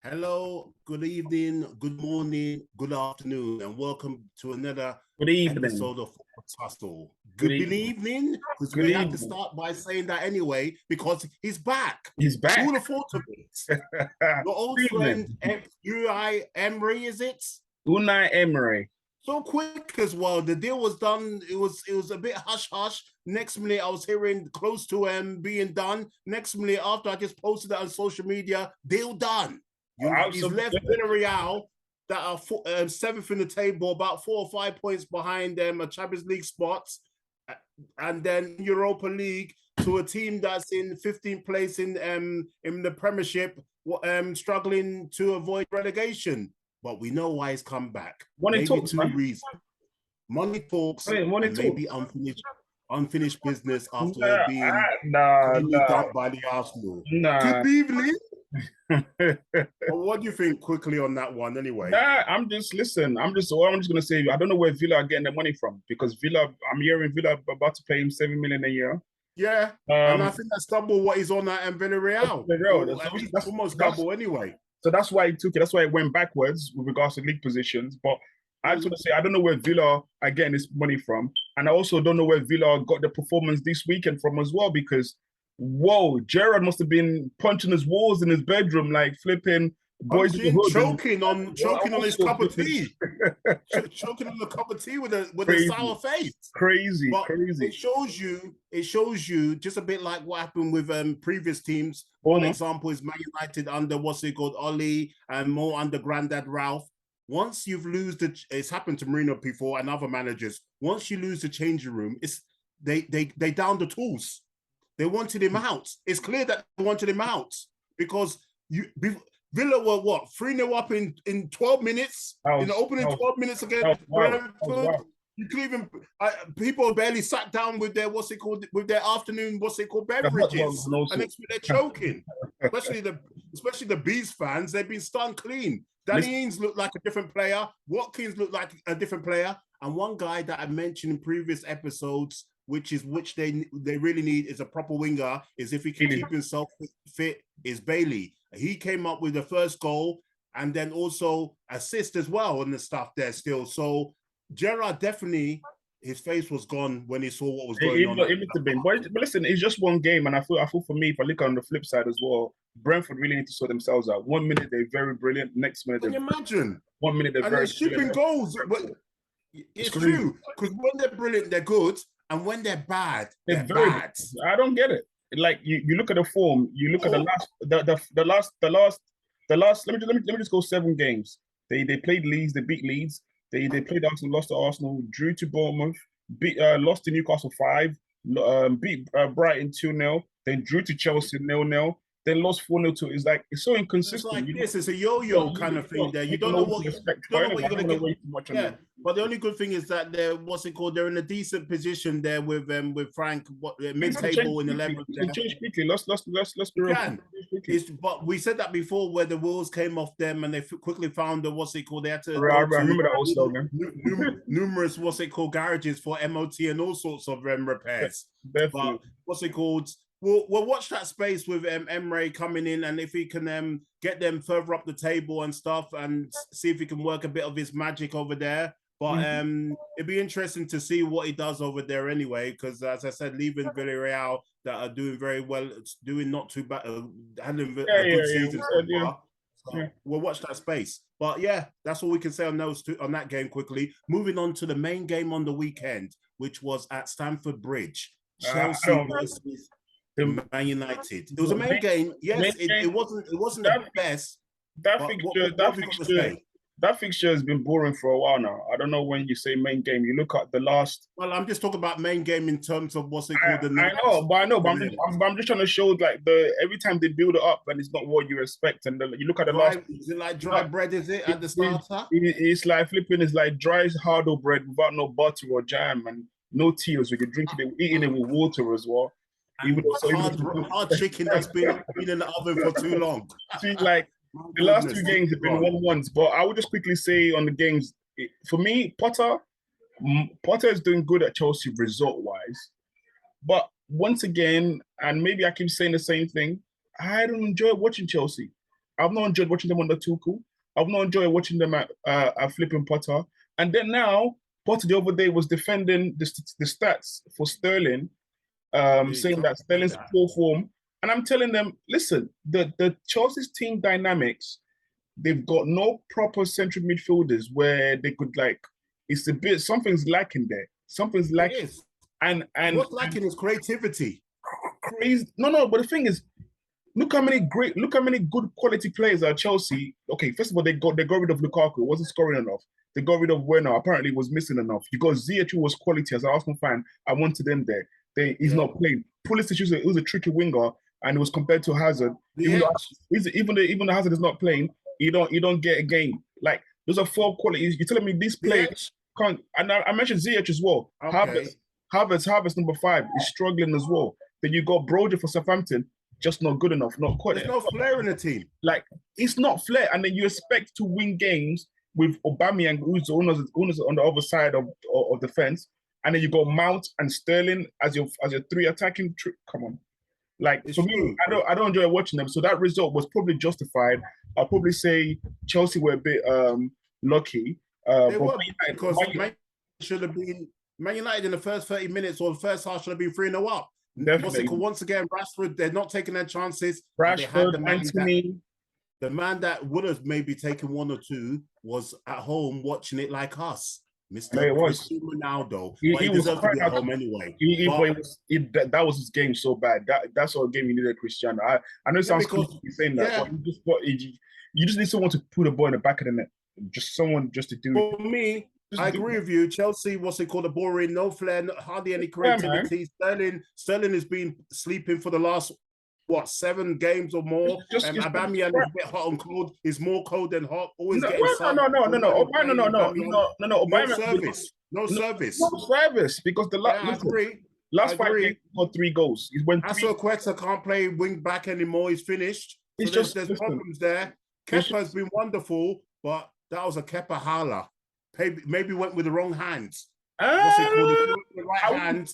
Hello, good evening, good morning, good afternoon, and welcome to another Good evening. episode of Tussle. Good Good evening. evening, because Good we have to evening. start by saying that anyway, because he's back. He's back. Who would have thought of it? Your old Good friend, evening. Unai Emery, is it? Unai Emery. So quick as well. The deal was done. It was a bit hush hush. Next minute, I was hearing close to being done. Next minute, after I just posted it on social media, deal done. He's left Villarreal that are seventh in the table, about 4 or 5 points behind them, a Champions League spot, and then Europa League to a team that's in 15th place in the Premiership, struggling to avoid relegation. But we know why he's come back. Maybe talks, two reasons. Money talks, money and maybe unfinished business after being dumped by the Arsenal. Good evening. Well, what do you think quickly on that one anyway? I'm just gonna say I don't know where Villa are getting their money from, because I'm hearing Villa about to pay him 7 million a year. Yeah, and I think that's double what he's on at Villarreal. That's almost double anyway. So that's why he took it. That's why it went backwards with regards to league positions. But I just want to say, I don't know where Villa are getting this money from. And I also don't know where Villa got the performance this weekend from as well, because, whoa, Gerrard must have been punching his walls in his bedroom, like flipping boys in the hood. Choking on his cup of tea. Choking on the cup of tea with a sour face. Crazy. It shows you just a bit like what happened with previous teams. One example is Man United under Ollie, and more under Grandad Ralph. Once you've it's happened to Mourinho before and other managers. Once you lose the changing room, they down the tools. They wanted him out. It's clear that they wanted him out because Villa were what, 3-0 up in 12 minutes in the opening 12 minutes against Brentford. You could even people barely sat down with their with their afternoon beverages, and they're choking. especially the Bees fans. They've been stunned clean. Danny Ings looked like a different player. Watkins looked like a different player, and one guy that I mentioned in previous episodes, which they really need is a proper winger. Is if he can keep himself fit, is Bailey. He came up with the first goal and then also assist as well and the stuff there still. So Gerrard definitely, his face was gone when he saw what was going on. It must have been. But listen, it's just one game, and I feel for me, if I look on the flip side as well, Brentford really need to sort themselves out. 1 minute they're very brilliant, next minute Can you imagine? 1 minute they're very shipping goals. But it's true, because when they're brilliant, they're good, and when they're bad, they're bad. I don't get it. Like you look at the form, you look at the last. Let me just go 7 games. They played Leeds, they beat Leeds. They played Arsenal, lost to Arsenal, drew to Bournemouth, lost to Newcastle 5, beat Brighton 2-0, then drew to Chelsea 0-0, then lost 4-0 to. It's so inconsistent. It's like this. It's a yo-yo kind of thing there. You don't know what you're going to get. Yeah, but the only good thing is that they're in a decent position there with Frank, mid-table in 11th. It changed quickly. Let's be real. But we said that before, where the wheels came off them and they quickly found they had to. I remember that old slogan. Numerous garages for MOT and all sorts of repairs. Definitely. But We'll watch that space with Emre coming in, and if he can get them further up the table and stuff, and see if he can work a bit of his magic over there. But it'd be interesting to see what he does over there anyway, because as I said, leaving Villarreal that are doing very well, doing not too bad, having a good season so far. So we'll watch that space. But yeah, that's all we can say on that game quickly. Moving on to the main game on the weekend, which was at Stamford Bridge. Chelsea versus Man United. It was a main game. Yes, it wasn't the best. That fixture has been boring for a while now. I don't know when you say main game. You look at the last. Well, I'm just talking about main game in terms of what's it called. I know, but I'm just trying to show like every time they build it up and it's not what you expect. And you look at the last. Is it like dry bread? Is it at the starter? It's like flipping. It's like dry hardo bread without no butter or jam and no tea. So you can drink it, eating it with water as well. Hard chicken that's been in the oven for too long. See, like the last 2 games have been 1-1s, but I would just quickly say on the games, for me, Potter is doing good at Chelsea result-wise, but once again, and maybe I keep saying the same thing, I don't enjoy watching Chelsea. I've not enjoyed watching them under Tuchel. I've not enjoyed watching them at flipping Potter. And then now, Potter the other day was defending the stats for Sterling, saying that Sterling's poor form. And I'm telling them, listen, the Chelsea's team dynamics, they've got no proper central midfielders where they could it's a bit, something's lacking there. Something's lacking. It is. And what's lacking is creativity. Crazy. No, but the thing is, look how many good quality players are at Chelsea. Okay, first of all, they got rid of Lukaku, wasn't scoring enough. They got rid of Werner, apparently was missing enough. You got Ziyech, who was quality. As an Arsenal fan, I wanted him there. He's not playing. Pulisic was a tricky winger, and it was compared to Hazard. Even though Hazard is not playing, you don't get a game. Like, those are 4 qualities. You're telling me these players can't. And I mentioned Ziyech as well. Okay. Havertz number 5 is struggling as well. Then you got Broja for Southampton, just not good enough. Not quite. There's no flair in the team. Like, it's not flair, and then you expect to win games with Aubameyang, who's on the other side of the fence, and then you got Mount and Sterling as your 3 attacking. Come on, like, for me, I don't enjoy watching them. So that result was probably justified. I'll probably say Chelsea were a bit lucky. They were, because Man should have been Man United in the first 30 minutes or the first half should have been 3-0 up. Definitely. Once again, Rashford, they're not taking their chances. Rashford, Anthony. The man that would have maybe taken 1 or 2 was at home watching it like us. Mr. Ronaldo. He deserved to be at home anyway. That was his game so bad. That's all game you needed, Cristiano. I know it sounds crazy saying that, but you just need someone to put a ball in the back of the net. Just someone just to do it. For me, I agree with you. Chelsea, what's it called? A boring, no flair, hardly any creativity. Sterling has been sleeping for the last 7 games or more. Aubameyang is a bit hot and cold. He's more cold than hot. Always getting No service. Because last 5 games got 3 goals. He's went. Aspilicueta can't play wing back anymore. He's finished. So there's problems there. Kepa's been wonderful, but that was a Kepa holler. Maybe went with the wrong hands. What's it called? The right hand.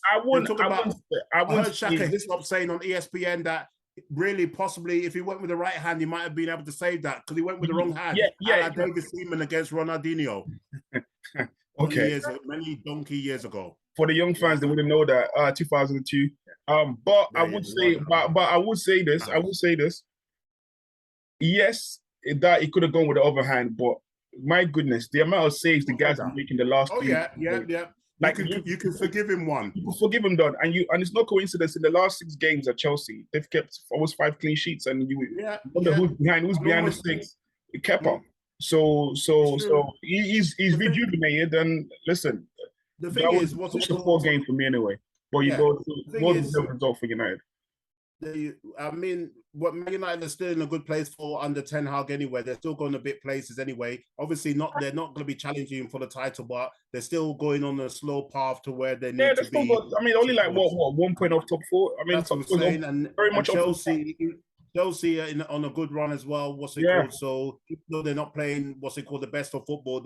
I heard Shaka Hislop saying on ESPN that really possibly if he went with the right hand, he might have been able to save that because he went with the wrong hand. David Seaman against Ronaldinho. Many donkey years ago. For the young fans, they wouldn't know that 2002. But I would say this. Yes, that he could have gone with the other hand, but my goodness, the amount of saves the guys are making the last 3 yeah. Like, you can forgive him one. You can forgive him, Don. And it's no coincidence, in the last 6 games at Chelsea, they've kept almost 5 clean sheets, and who's behind the sticks? Kepa. So he's rejuvenated, and listen, the thing is, what's a 4 game for me anyway. But you go to what is the result for United? I mean, what Man United are still in a good place for under Ten Hag anyway. They're still going to big places anyway. Obviously, they're not going to be challenging for the title, but they're still going on a slow path to where they need to be. Only like what 1 point off top 4. I mean, that's what I'm saying. And very much Chelsea are on a good run as well. What's it called? So even though they're not playing the best of football,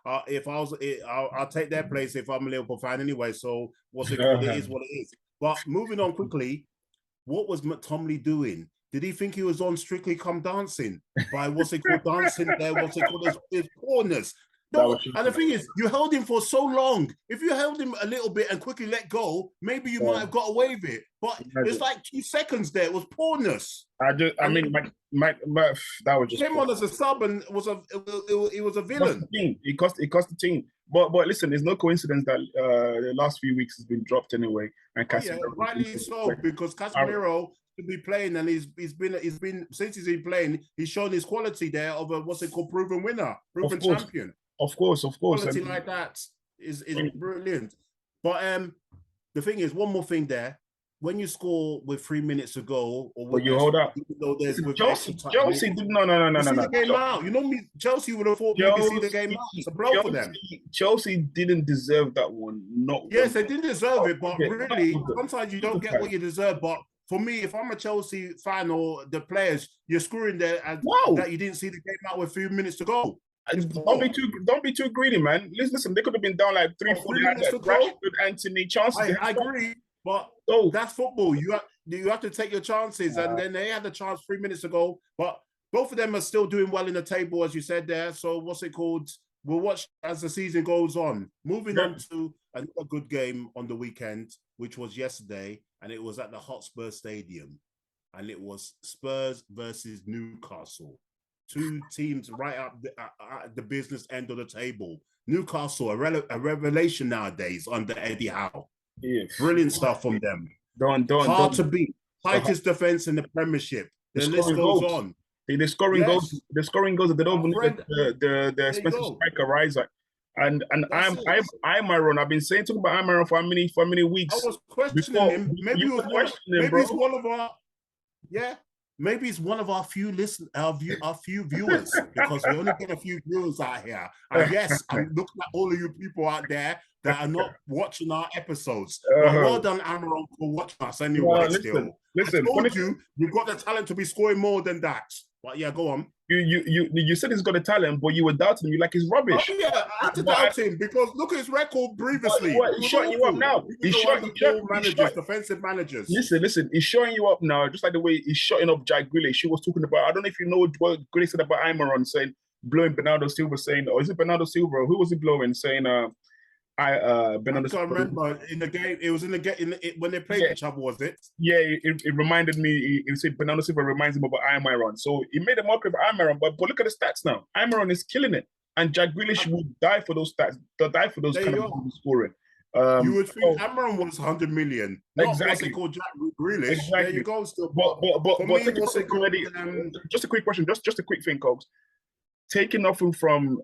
I'll take their place if I'm a Liverpool fan anyway. So it is what it is. But moving on quickly. What was McTominay doing? Did he think he was on Strictly Come Dancing? By dancing there? His corners. No, and the thing is, you held him for so long. If you held him a little bit and quickly let go, maybe you might have got away with it. But it's like 2 seconds there. It was poorness. That was just came on as a sub and it was a villain. It cost the team. But listen, there's no coincidence that the last few weeks has been dropped anyway. And Casemiro, rightly so, because Casemiro should be playing, and he's been since he's been playing, he's shown his quality there of a proven winner, proven champion. Of course. Quality like that is brilliant. But the thing is, one more thing there. When you score with 3 minutes to go, or you hold up, Chelsea did no. The game out. You know me, Chelsea would have thought maybe see the game out. It's a blow for them. Chelsea didn't deserve that one. Yes, they didn't deserve it, but really, sometimes you don't get what you deserve. But for me, if I'm a Chelsea fan or the players, you're screwing there that you didn't see the game out with 3 minutes to go. Don't be too greedy, man. Listen, they could have been down like 3-4 minutes to go. Anthony chances. I agree. But that's football. You have to take your chances, and then they had the chance 3 minutes ago. But both of them are still doing well in the table, as you said there. So what's it called? We'll watch as the season goes on. Moving on to another good game on the weekend, which was yesterday, and it was at the Hotspur Stadium, and it was Spurs versus Newcastle. Two teams right up at the business end of the table. Newcastle, a revelation nowadays under Eddie Howe. Yeah. Brilliant stuff from them. Hard to beat. Tightest defense in the Premiership. The list goes on. They're scoring goals. They're scoring goals that they don't believe the expensive striker Isaac. And I'm Iron. I've been talking about Iron for how many weeks. I was questioning him. Maybe it's one of our maybe it's one of our few our few viewers, because we only get a few viewers out here. And yes, I'm looking at all of you people out there that are not watching our episodes. Well done, Amaron, for watching us anyway. Listen, I told you've got the talent to be scoring more than that. But yeah, go on. You said he's got a talent, but you were doubting him. You like he's rubbish. Oh, yeah, I had to doubt him because look at his record previously. He's shutting you up now. He's defensive managers. Listen. He's shutting you up now, just like the way he's shutting up Jack Grealish. She was talking about. I don't know if you know what Grealish said about Imaron, saying blowing Bernardo Silva, saying, or is it Bernardo Silva? Who was he blowing? Saying, I can't remember in the game. It was in the game when they played each other. Was it? Yeah, it reminded me. It said Bernardo Silva reminds him of Iron. So he made a mockery of Iron, but look at the stats now. Iron is killing it, and Jack Grealish would die for those stats. They'll die for those kind of scoring. You would think Amaron was 100 million. Exactly. What's it called, Jack Grealish? Exactly. There you go. Still, just a quick question. Just a quick thing, Cogs. Taking nothing from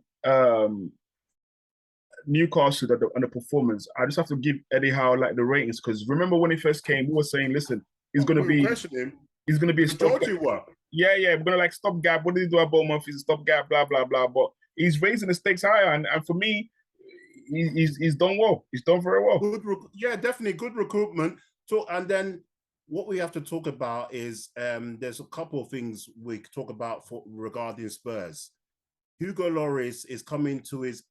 Newcastle and the performance, I just have to give Eddie Howe like the ratings, because remember when he first came, we were saying, listen, he's gonna be a stopgap. Yeah, we're gonna like stopgap. What did he do at Bournemouth? He's a stopgap, blah blah blah. But he's raising the stakes higher, and for me, he's done well. He's done very well. Definitely good recruitment. So, and then what we have to talk about is there's a couple of things we could talk about regarding Spurs. Hugo Lloris is coming to his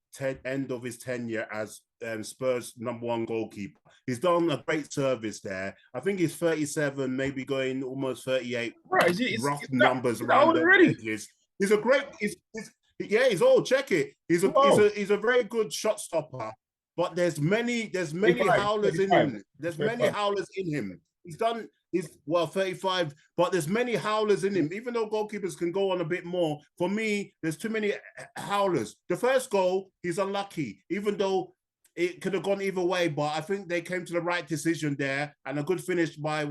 end of his tenure as Spurs' #1 goalkeeper. He's done a great service there. I think he's 37, maybe going almost 38. Right, rough numbers around the edges. He's a great. He's old. Check it. He's a very good shot stopper. But there's many howlers in him. There's many howlers in him. He's 35, but there's many howlers in him. Even though goalkeepers can go on a bit more, for me, there's too many howlers. The first goal, he's unlucky, even though it could have gone either way, but I think they came to the right decision there, and a good finish by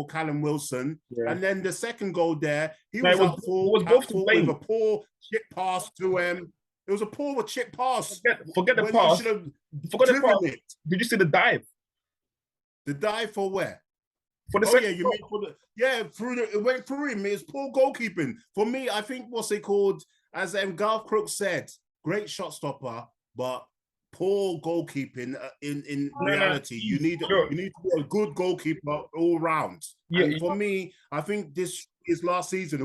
Callum Wilson. Yeah. And then the second goal there, he was up full with a poor chip pass to him. It was a poor chip pass. Forget the pass. Forget the pass. Did you see the dive? The dive for where? For the second you mean it went through him. It's poor goalkeeping. For me, I think as Garth Crooks said, great shot stopper, but poor goalkeeping in reality. You need to be a good goalkeeper all round. Yeah, and for me, I think this is last season.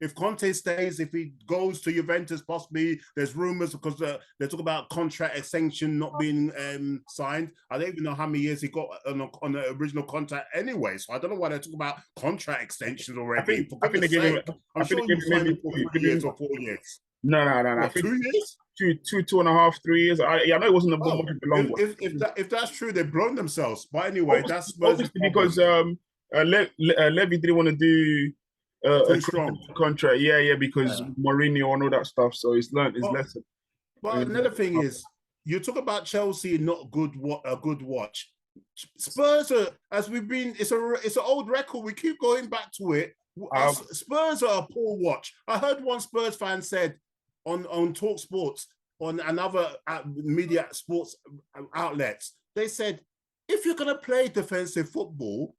If Conte stays, if he goes to Juventus, possibly there's rumors because they talk about contract extension not being signed. I don't even know how many years he got on the original contract anyway. So I don't know why they talk about contract extensions already. I think they gave him. I'm sure he signed him for 3 years or 4 years. No. I think 2 years. 2.5, 3 years. I know it wasn't a good one for long. If that's true, they've blown themselves. But anyway, that's obviously because Levy didn't want to do a contract. Yeah, because Mourinho and all that stuff. So he's learned his lesson. But another thing is, you talk about Chelsea not a good watch. Spurs are, as we've been, it's an old record. We keep going back to it. Spurs are a poor watch. I heard one Spurs fan said on Talk Sports, on another media sports outlets, they said, if you're going to play defensive football,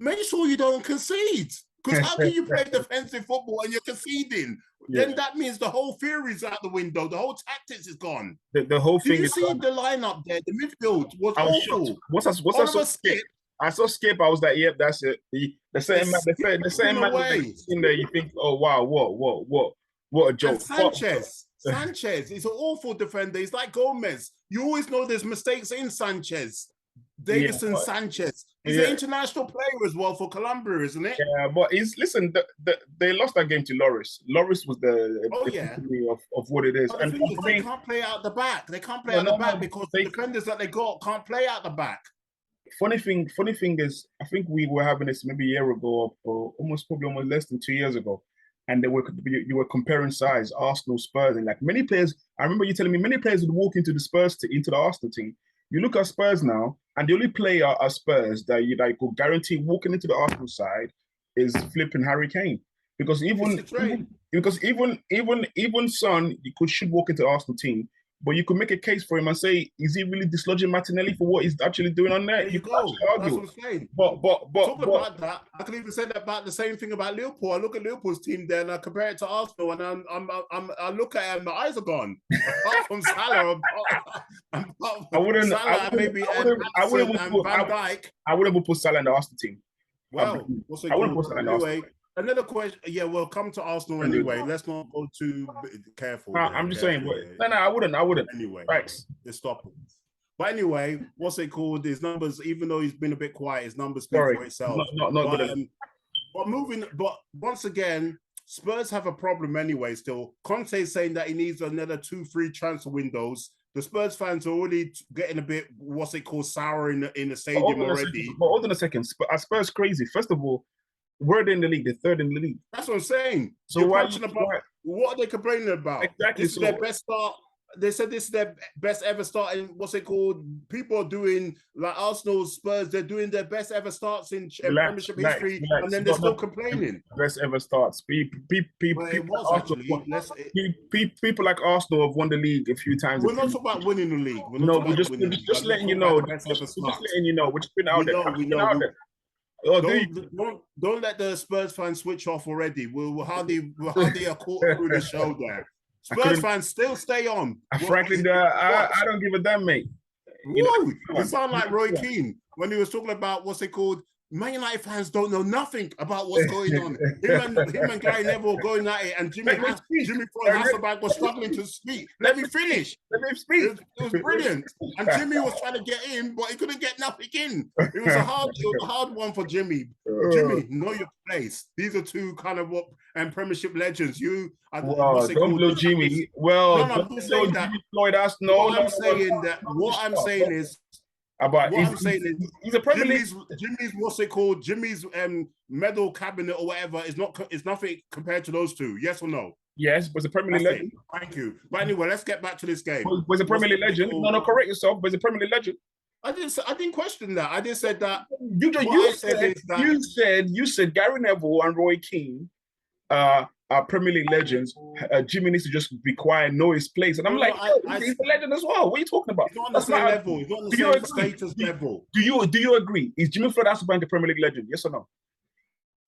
make sure you don't concede. Because how can you play defensive football and you're conceding? Yeah. Then that means the whole theory's out the window. The whole tactics is gone. The whole thing. Did you see the lineup there? The midfield was awful. What's I Skip? I saw Skip. I was like, yep, that's it. The same man in there. You think, oh wow, what a joke. And Sanchez is an awful defender. He's like Gomez. You always know there's mistakes in Sanchez. Sanchez. He's an international player as well for Colombia, isn't it? Yeah, but listen. They lost that game to Loris. Loris was the Yeah, of what it is. but the And thing is, they can't play out the back. They can't play out the back because the defenders that they got can't play out the back. Funny thing is, I think we were having this maybe a year ago, or probably almost less than 2 years ago, and you were comparing size, Arsenal, Spurs, and like many players. I remember you telling me many players would walk into the Arsenal team. You look at Spurs now, and the only player at Spurs that you could guarantee walking into the Arsenal side is flipping Harry Kane, because even Son should walk into the Arsenal team. But you could make a case for him and say, is he really dislodging Martinelli for what he's actually doing on there? There you go. That's what I'm saying. But talking about that, I can even say that about the same thing about Liverpool. I look at Liverpool's team there and I compare it to Arsenal, and I look at it and my eyes are gone. Apart from Salah, I wouldn't put Salah in the Arsenal team. Well, I wouldn't put Salah in the Arsenal team. Another question. Yeah, we'll come to Arsenal anyway. Let's not go too careful. I'm just saying. No, I wouldn't. Anyway, thanks. Let's stop it. But anyway, what's it called? His numbers, even though he's been a bit quiet, his numbers speak for itself. Not good. But once again, Spurs have a problem anyway. Still, Conte is saying that he needs another 2-3 transfer windows. The Spurs fans are already getting a bit sour in the stadium already. But hold on a second. Are Spurs crazy? First of all, where are they in the league? They're third in the league. That's what I'm saying. So what are they complaining about? Exactly. This is their best start. They said this is their best ever start in people are doing like Arsenal, Spurs. They're doing their best ever starts in Premiership history, and then they're still complaining. Best ever starts. People like Arsenal have won the league a few times. We're not talking about winning the league. We're just letting you know. Just letting you know. We're just been out there. We know. Don't let the Spurs fans switch off already. We're hardly a quarter through the show there. Spurs fans still stay on. Frankly, I don't give a damn, mate. You sound like Roy Keane when he was talking about Man United fans don't know nothing about what's going on. Him and Gary Neville going at it, and Jimmy from Hasselbank was struggling to speak. Let me finish. Let me speak. It was brilliant. And Jimmy was trying to get in, but he couldn't get nothing in. It was a hard one for Jimmy. Jimmy, know your place. These are two kind of Premiership legends. Don't blow Jimmy. Well, no, I'm saying that. What I'm saying is. He's a Premier League. Jimmy's medal cabinet or whatever is nothing compared to those two. Yes or no? Yes, was a Premier League legend. Thank you. But anyway, let's get back to this game. Was a Premier League legend? No, correct yourself. Was a Premier League legend. I didn't question that. I just said that. You said Gary Neville and Roy Keane are Premier League legends. Jimmy needs to just be quiet, know his place. And I'm he's a legend as well. What are you talking about? He's not on the same level. He's not on the same status level. Do you agree? Is Jimmy Floyd Hasselbank a Premier League legend? Yes or no?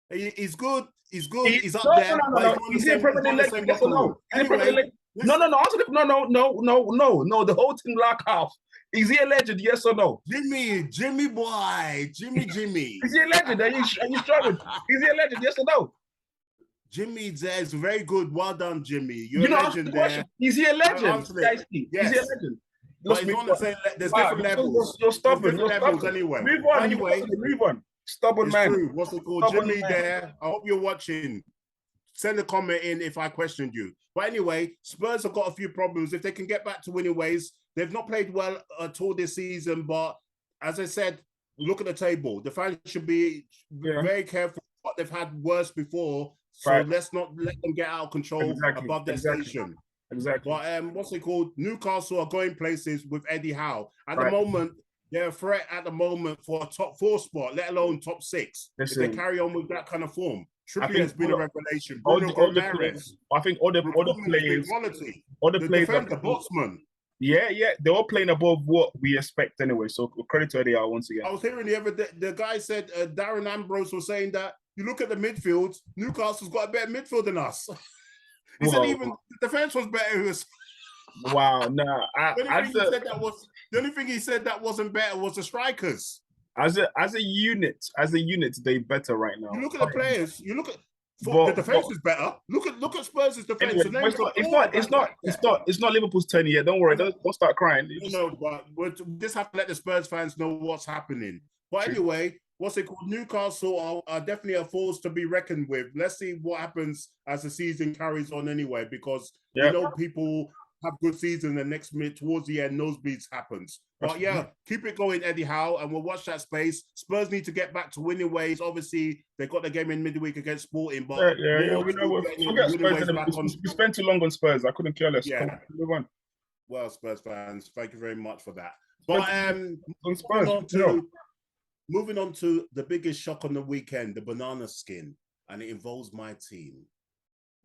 He's good. He's good. He's up there. No. Is he a Premier League legend? Yes or no? No. Answer the no. The whole thing lock off. Is he a legend? Yes or no? Jimmy boy, Jimmy. Is he a legend? Are you struggling? Is he a legend? Yes or no? Jimmy there is very good. Well done, Jimmy. You're a legend there. Is he a legend? Yes. Is he a legend? But it's not the same. There's different levels. You're stubborn. Levels anyway. Move on. Stubborn man. True. What's it called? Stubborn Jimmy man. there. I hope you're watching. Send a comment in if I questioned you. But anyway, Spurs have got a few problems. If they can get back to winning ways, they've not played well at all this season. But as I said, look at the table. The fans should be very careful. What they've had worse before. So let's not let them get out of control above their station. Exactly. But what's it called? Newcastle are going places with Eddie Howe. At the moment, they're a threat at the moment for a top 4 spot, let alone top 6. Listen, if they carry on with that kind of form. Trippier has been a revelation. I think all the players, the boxman. Yeah, they're all playing above what we expect anyway. So credit to Eddie Howe once again. I was hearing the other day, the guy said Darren Ambrose was saying that you look at the midfield, Newcastle's got a better midfield than us. He said even the defense was better. Wow, nah. The only thing he said that wasn't better was the strikers. As a unit, they better right now. You look at the players. The defense is better. Look at Spurs' defense. Anyway, it's not Liverpool's turn yet. Don't worry. Don't start crying. But we just have to let the Spurs fans know what's happening. But anyway, what's it called? Newcastle are definitely a force to be reckoned with. Let's see what happens as the season carries on anyway, because we know people have good season and next minute towards the end, nosebleeds happens. But yeah, keep it going, Eddie Howe, and we'll watch that space. Spurs need to get back to winning ways. Obviously, they got the game in midweek against Sporting, but we spent too long on Spurs. I couldn't care less. Yeah. Move on. Well, Spurs fans, thank you very much for that. But moving on to the biggest shock on the weekend, the banana skin, and it involves my team.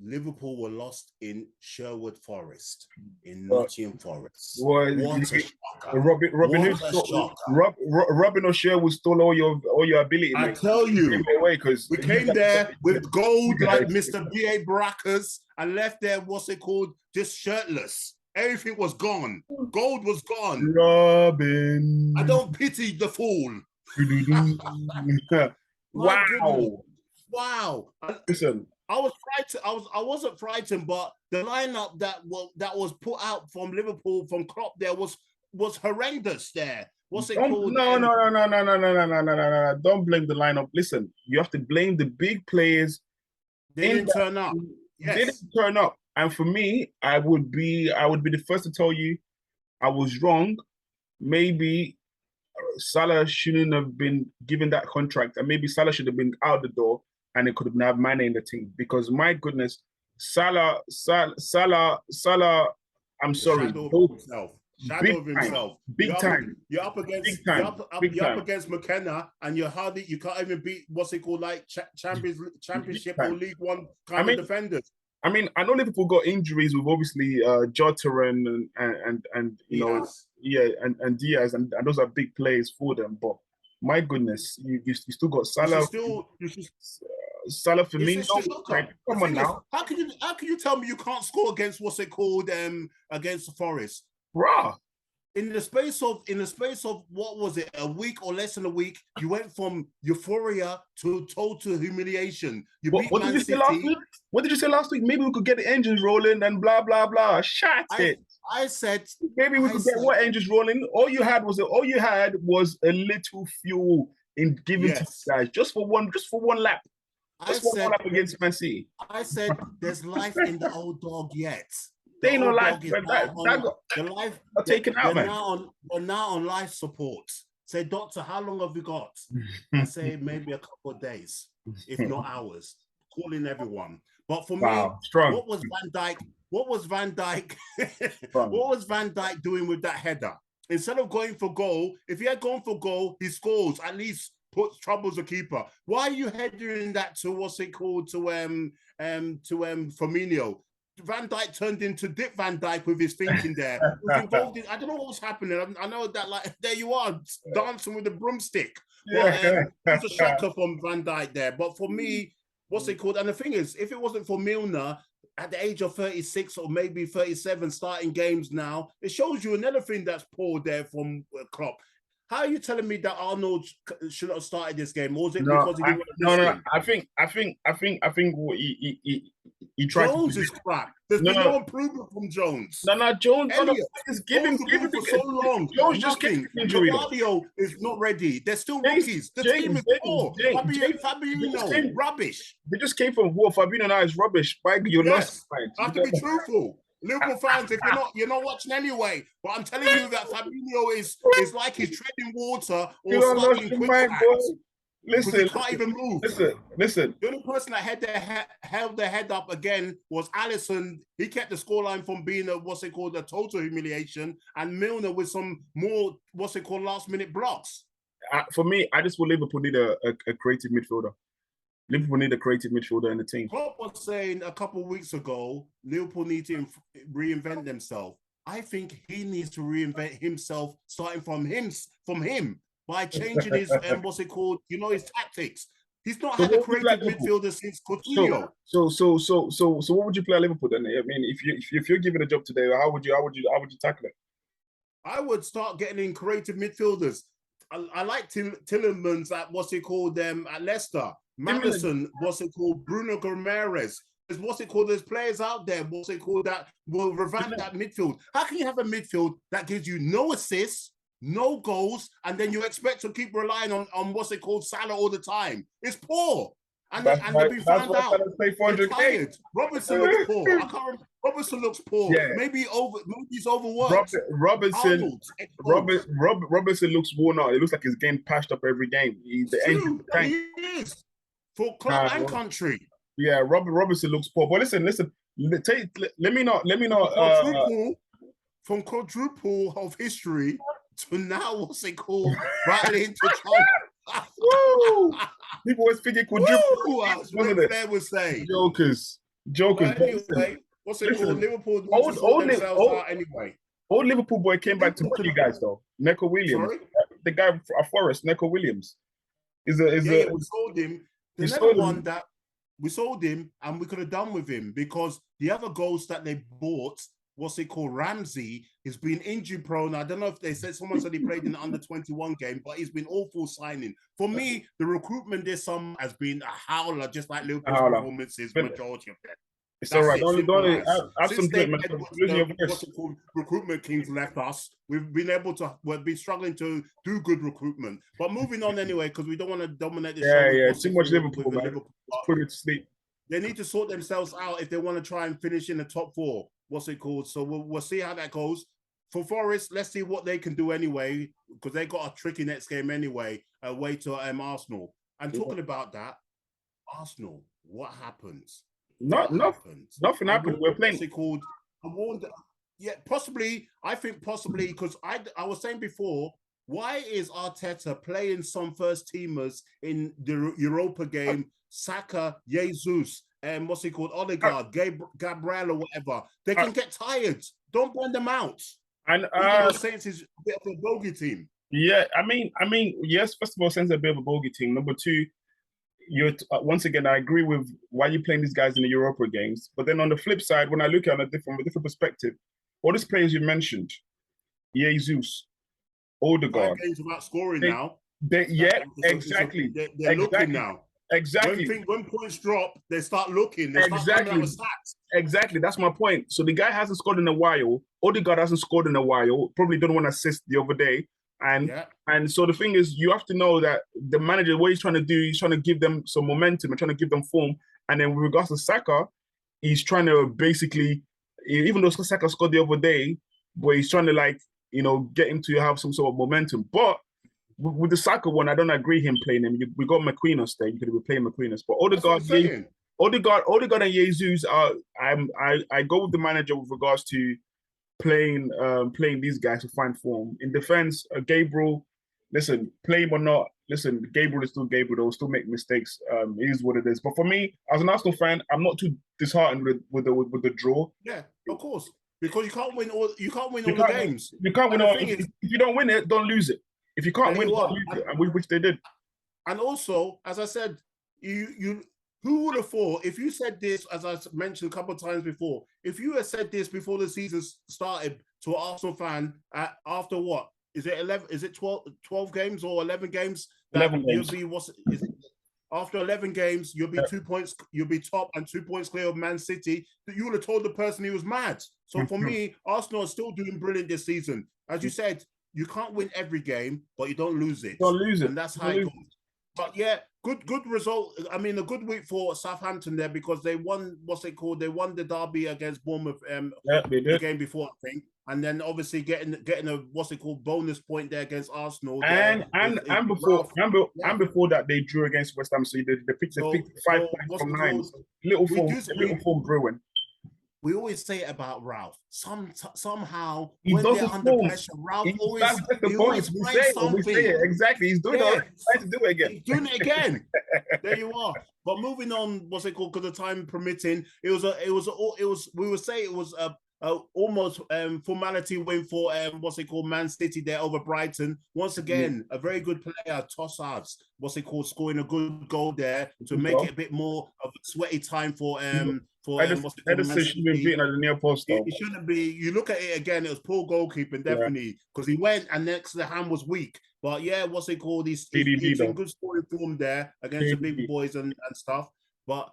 Liverpool were lost in Sherwood Forest, in Nottingham Forest. What a shocker. Robin O'Sherwood stole all your ability. I tell you, we came there with gold like Mr. B.A. Baracus and left there, just shirtless. Everything was gone. Gold was gone. Robin. I don't pity the fool. Wow. Listen. I was frightened. I wasn't frightened, but the lineup that was put out from Liverpool from Klopp there was horrendous. There, what's it called? No. Don't blame the lineup. Listen, you have to blame the big players. They didn't turn up. Yes. They didn't turn up. And for me, I would be the first to tell you I was wrong. Maybe Salah shouldn't have been given that contract, and maybe Salah should have been out the door. And it could have now Mane in the team, because my goodness, Salah. I'm sorry, Shadow of himself. Big time. You're up against McKenna, and you can't even beat like Championship or League One kind of defenders. I mean, I know Liverpool got injuries with obviously Jota and Diaz, and those are big players for them. But my goodness, you still got Salah. Salah for me. Come on now. How can you tell me you can't score against against Forest? Bruh. In the space of what was it, a week or less than a week, you went from euphoria to total humiliation. What did you say last week? What did you say last week? Maybe we could get the engines rolling and blah blah blah. I said maybe we could get what engines rolling. All you had was a little fuel in giving to guys just for one lap. Against Man City. I said there's life in the old dog yet. They ain't no life. They're taken out, man. They're now on life support. Say, doctor, how long have you got? I say maybe a couple of days, if not hours. Calling everyone. But for me, what was Van Dijk? What was Van Dijk doing with that header? Instead of going for goal, if he had gone for goal, he scores. At least puts troubles the keeper. Why are you heading that to Firmino? Van Dijk turned into Dick Van Dijk with his thinking there. Was involved in, I don't know what was happening. I know that, like, there you are dancing with a broomstick. It's a shocker from Van Dijk there. But for me, and the thing is, if it wasn't for Milner at the age of 36 or maybe 37 starting games now, it shows you another thing that's poor there from Klopp. How are you telling me that Arnold should have started this game? Or was it because he didn't No. I think he tried. Jones is crap. There's been no improvement from Jones. Jones. Give him for so long. Jones just came from injury. Fabio is not ready. They're still rookies. The team is poor. Fabio, rubbish. They just came from war. Fabinho now is rubbish. You're not. I have to be truthful. Liverpool fans, if you're not watching anyway, but I'm telling you that Fabinho is like he's treading water or stuck in quicksand. Listen, he can't even move. Listen. The only person that held their head up again was Alisson. He kept the scoreline from being a total humiliation, and Milner with some more last minute blocks. For me, I just want Liverpool need a creative midfielder. Liverpool need a creative midfielder in the team. Klopp was saying a couple of weeks ago, Liverpool need to reinvent themselves. I think he needs to reinvent himself, starting from him by changing his his tactics. He's not had a creative midfielder since Coutinho. So what would you play at Liverpool then? I mean, if you're given a job today, how would you tackle it? I would start getting in creative midfielders. I like Tillemans at at Leicester. Madison, Bruno Gomes. There's players out there, that will revamp that midfield. How can you have a midfield that gives you no assists, no goals, and then you expect to keep relying on what's it called, Salah all the time. It's poor. And they've been found out. They're tired. Robertson looks poor. I can't remember. Robertson looks poor. Yeah. Maybe he's overworked. Robertson looks worn out. It looks like he's getting patched up every game. He is for club and country. Yeah, Robertson looks poor. But listen. Let me not. From quadruple of history to now, what's it called? Right into China. Woo! People always think it quadruple. As Flair would say. Jokers. But anyway, what's it called? Liverpool need to sort themselves out anyway. Old Liverpool boy came back to you guys though. Neco Williams. Sorry? The guy from Forest, Neco Williams. We sold him. The never one that we sold him and we could have done with him because the other goals that they bought, what's it called, Ramsey, has been injury prone. I don't know if someone said he played in the under 21 game, but he's been awful signing. For me, the recruitment this summer has been a howler, just like Liverpool's performances, majority of them. It's all right. Have some recruitment kings left us. We've been struggling to do good recruitment. But moving on anyway, because we don't want to dominate this. Yeah. Too much Liverpool, man. Put it to sleep. They need to sort themselves out if they want to try and finish in the top four. What's it called? So we'll see how that goes. For Forest, let's see what they can do anyway, because they got a tricky next game anyway, away to Arsenal. And talking about that, Arsenal, what happens? Nothing happened. We're playing. What's it called? I warned. Yeah, possibly. I think possibly because I was saying before, why is Arteta playing some first teamers in the Europa game? Saka, Jesus, and what's he called? Odegaard, Gabriel, or whatever. They can get tired. Don't burn them out. And Saints is a bit of a bogey team. Yeah, I mean, yes. First of all, Saints are a bit of a bogey team. Number two, once again, I agree with why you're playing these guys in the Europa games. But then on the flip side, when I look at it from a different perspective, all these players you mentioned, Jesus, Odegaard, 5 games without scoring now. Exactly. They're looking now. Exactly. When points drop, they start looking. They start coming out with stats. Exactly. That's my point. So the guy hasn't scored in a while. Odegaard hasn't scored in a while. Probably didn't want to assist the other day. And so the thing is, you have to know that the manager, what he's trying to do, he's trying to give them some momentum and trying to give them form. And then with regards to Saka, he's trying to basically, even though Saka scored the other day, but he's trying to get him to have some sort of momentum. But with the Saka one, I don't agree him playing him. We got McQueenos there. You could be playing McQueenos, but Odegaard and Jesus are. I go with the manager with regards to playing these guys to find form. In defense, Gabriel, listen, play him or not, listen, Gabriel is still Gabriel. They'll still make mistakes. It is what it is. But for me, as an Arsenal fan, I'm not too disheartened with the draw. Yeah, of course, because you can't win all the games. You can't win all. If you don't win it, don't lose it. If you can't win, don't lose it, and which they did. And also, as I said, you who would have thought, if you said this, as I mentioned a couple of times before, if you had said this before the season started to an Arsenal fan after what? Is it 11? Is it 12 games or 11 games? 11 games. After 11 games, you'll be 2 points, you'll be top and 2 points clear of Man City. You would have told the person he was mad. So for me, Arsenal are still doing brilliant this season. As you said, you can't win every game, but you don't lose it. Don't lose it. And that's how it goes. But yeah, good result. I mean, a good week for Southampton there because they won, what's it called? They won the derby against Bournemouth the game before, I think. And then obviously getting a what's it called bonus point there against Arsenal. And before that they drew against West Ham. So they picked 5 points from 9. Little form brewing. We always say it about Ralph. Somehow he when they're under form. pressure, Ralph he always finds something. We say it. Exactly. He's doing it. Trying to do it again. He's doing it again. There you are. But moving on, what's it called? Because the time permitting, we would say it was a almost formality win for what's it called, Man City there over Brighton. Once again, a very good player, Tussle, what's it called, scoring a good goal there to make it a bit more of a sweaty time for Edison should be beaten at the near post. It shouldn't be. You look at it again, it was poor goalkeeping, definitely, because he went and next the hand was weak. But yeah, what's it called? He's in good scoring form there against the big boys and stuff. But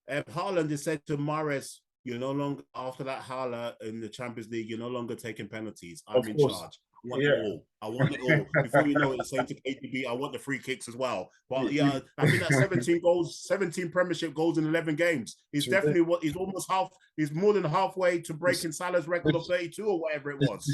Haaland has said to Mahrez, you're no longer after that holler in the Champions League. You're no longer taking penalties. I'm Of in course. charge. I want it Yeah. all. I want it all. Before you know it, saying to KDB, I want the free kicks as well. But You- yeah, I think that 17 goals, 17 Premiership goals in 11 games is definitely what he's almost half. He's more than halfway to breaking Salah's record of 32 or whatever it was.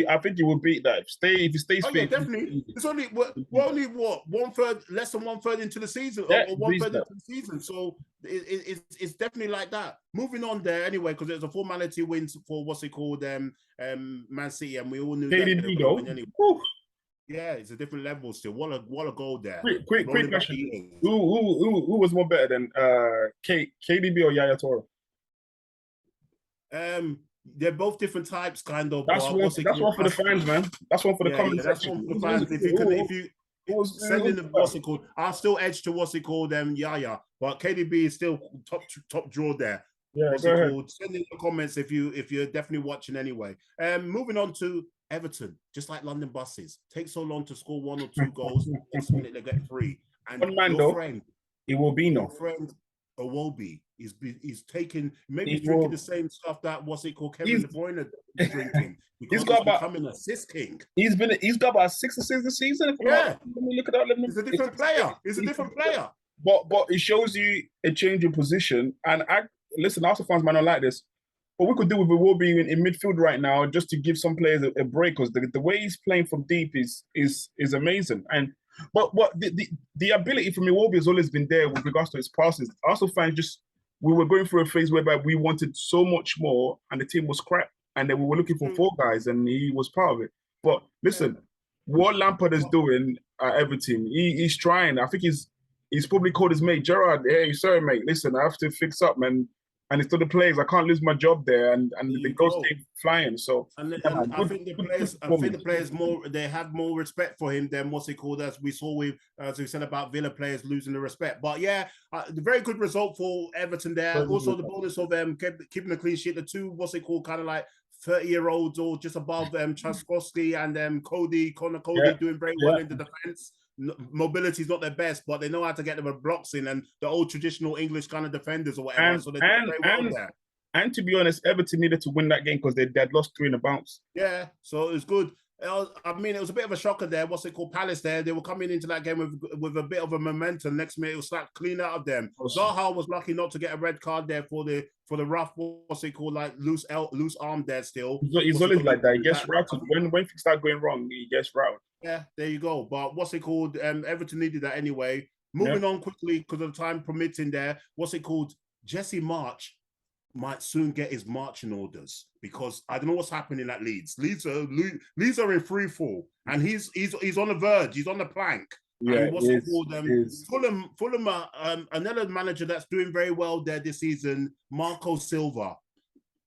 I think you will beat that. If he stays Oh yeah, fit. definitely. It's only we're only what 1/3, less than 1/3 into the season, Yeah, or 1/3 into the season. So it's definitely like that. Moving on there anyway, because there's a formality wins for what's it called, Man City, and we all knew that they KDB were though. going anyway. Yeah, it's a different level still. What a goal there. Quick question. Who was more better than KDB or Yaya Toure? They're both different types, kind of. That's one for the fans, man. That's one for the comment that's section. one for the fans. If you send in the what's it called, I'll still edge to what's it called, Yaya. But KDB is still top draw there. Yeah, what's go it ahead. called? Send in the comments if you're definitely watching anyway. Moving on to Everton, just like London buses, take so long to score 1 or 2 goals. Next minute they get 3. And one man your though, friend, it will be no. your friend Iwobi, he's taking maybe drinking the same stuff that what's it called Kevin De Bruyne is drinking because he's becoming assist king. He's got about 6 assists this season. Yeah, let me look at that. He's a different player. He's a different player. But it shows you a change in position. And listen, Arsenal fans might not like this, but we could do with Iwobi in midfield right now just to give some players a break because the way he's playing from deep is amazing. And but the ability from Iwobi has always been there with regards to his passes. Arsenal fans we were going through a phase whereby we wanted so much more and the team was crap. And then we were looking for 4 guys and he was part of it. But listen, what Lampard is doing at Everton, he's trying. I think he's probably called his mate, Gerrard, hey, sorry, mate, listen, I have to fix up, man. And it's to the players, I can't lose my job there. And the ghost came flying. So I think the players they have more respect for him than what's it called, as we said about Villa players losing the respect. But yeah, the very good result for Everton there. Also the bonus of keeping a clean sheet, the 2 what's it called, kind of like 30-year-olds or just above Trzaskowski and Connor Cody doing very well in the defense. Mobility is not their best, but they know how to get the blocks in and the old traditional English kind of defenders or whatever. So they're doing very well there. And to be honest, Everton needed to win that game because they'd lost 3 in a bounce. Yeah, so it was good. I mean, it was a bit of a shocker there. What's it called? Palace there. They were coming into that game with a bit of a momentum. Next minute, it was like clean out of them. Zaha was lucky not to get a red card there for the rough, what's it called, like loose arm there still. He's always like that. He gets routed. When things start going wrong, he gets routed. Yeah, there you go. But what's it called? Everton needed that anyway. Moving on quickly because of the time permitting there. What's it called? Jesse March might soon get his marching orders because I don't know what's happening at Leeds. Leeds are in free fall, and he's on the verge. He's on the plank. Yeah, and what's it called? Fulham, another manager that's doing very well there this season, Marco Silva.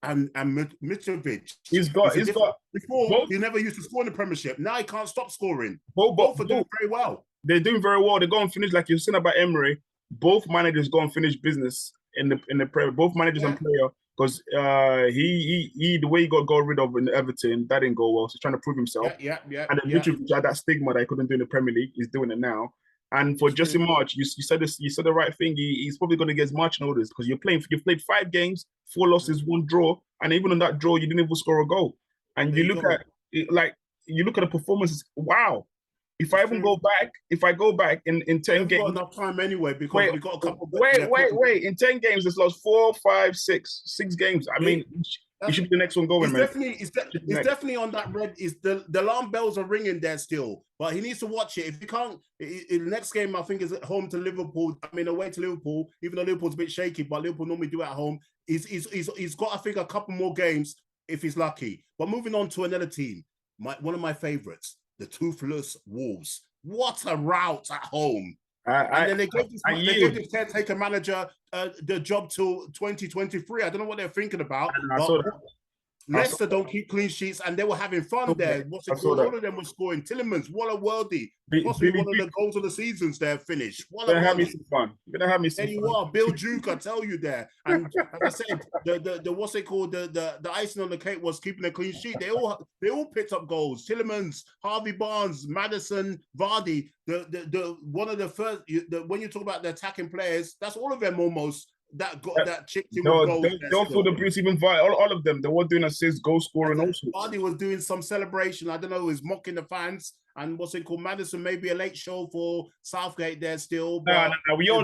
And Mitrovic. He's got before both, he never used to score in the Premiership. Now he can't stop scoring. Both are doing very well. They're doing very well. They go and finish, like you've seen about Emery. Both managers go and finish business in the Premier. Both managers and player, because he the way he got rid of in Everton, that didn't go well. So he's trying to prove himself. Yeah. And then Mitrovic had that stigma that he couldn't do in the Premier League. He's doing it now. And for Jesse March, you said this. You said the right thing. He's probably going to get his marching orders because you've played 5 games, 4 losses, 1 draw, and even on that draw, you didn't even score a goal. And you look at the performances. Wow! If I go back in 10 games, got enough time anyway because we got a couple. Wait! In 10 games, it's lost 4, 5, 6 games. I mean, you should be the next one going, man. It's definitely on that red. Is the alarm bells are ringing there still, but he needs to watch it. If he can't, the next game I think is at home to Liverpool. I mean, away to Liverpool. Even though Liverpool's a bit shaky, but Liverpool normally do it at home. He's got I think a couple more games if he's lucky. But moving on to another team, one of my favorites, the Toothless Wolves. What a rout at home! And then they gave this caretaker manager the job till 2023. I don't know what they're thinking about. Leicester don't keep clean sheets, and they were having fun there. What's it called? All of them were scoring. Tillemans, what a worldie! Possibly one of the goals of the seasons there finished. You're gonna have me some fun. You're gonna have me some fun. There you are, Bill Duke. I tell you there. And as I said, the what's it called? The icing on the cake was keeping a clean sheet. They all picked up goals. Tillemans, Harvey Barnes, Maddison, Vardy. The one of the first. When you talk about the attacking players, that's all of them almost. that chipped in with goals. Don't feel the abuse, even all of them. They were doing assists, goal scoring, all sorts. Vardy was doing some celebration. I don't know. He was mocking the fans. And what's it called? Madison, maybe a late show for Southgate there still. Nah. We all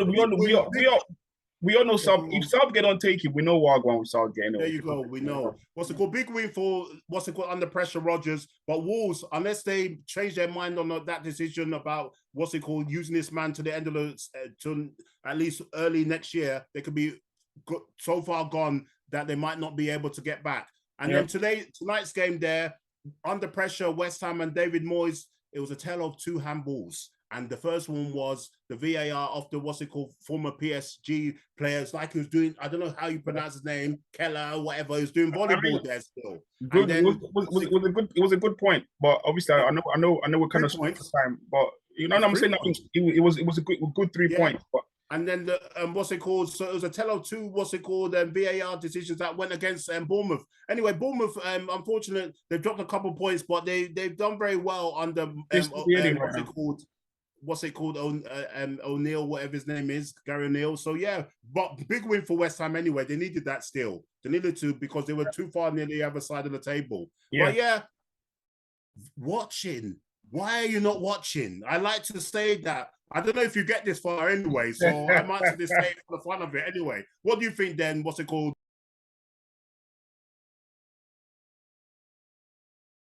know if Southgate don't take it, we know what going with Southgate. Anyway. There you go. We know. What's it called? Big win for under pressure Rodgers. But Wolves, unless they change their mind on that decision about using this man to the end of to at least early next year, they could be so far gone that they might not be able to get back. And then tonight's game there, under pressure, West Ham and David Moyes, it was a tale of two handballs. And the first one was the VAR of the former PSG players, like he was doing, I don't know how you pronounce his name, Keller or whatever, he was doing volleyball there still. Good. It was a good point, but obviously I know we're kind of spent time, but you know what I'm saying? It was a good 3 points. But and then the so it was a tell of two VAR decisions that went against Bournemouth. Anyway, Bournemouth, unfortunately, they've dropped a couple of points, but they've done very well under O'Neill, whatever his name is, Gary O'Neill. So yeah, but big win for West Ham anyway. They needed that still. They needed to, because they were too far near the other side of the table. Yeah. But yeah, watching. Why are you not watching? I like to say that. I don't know if you get this far anyway, so I might just say it for the fun of it anyway. What do you think then?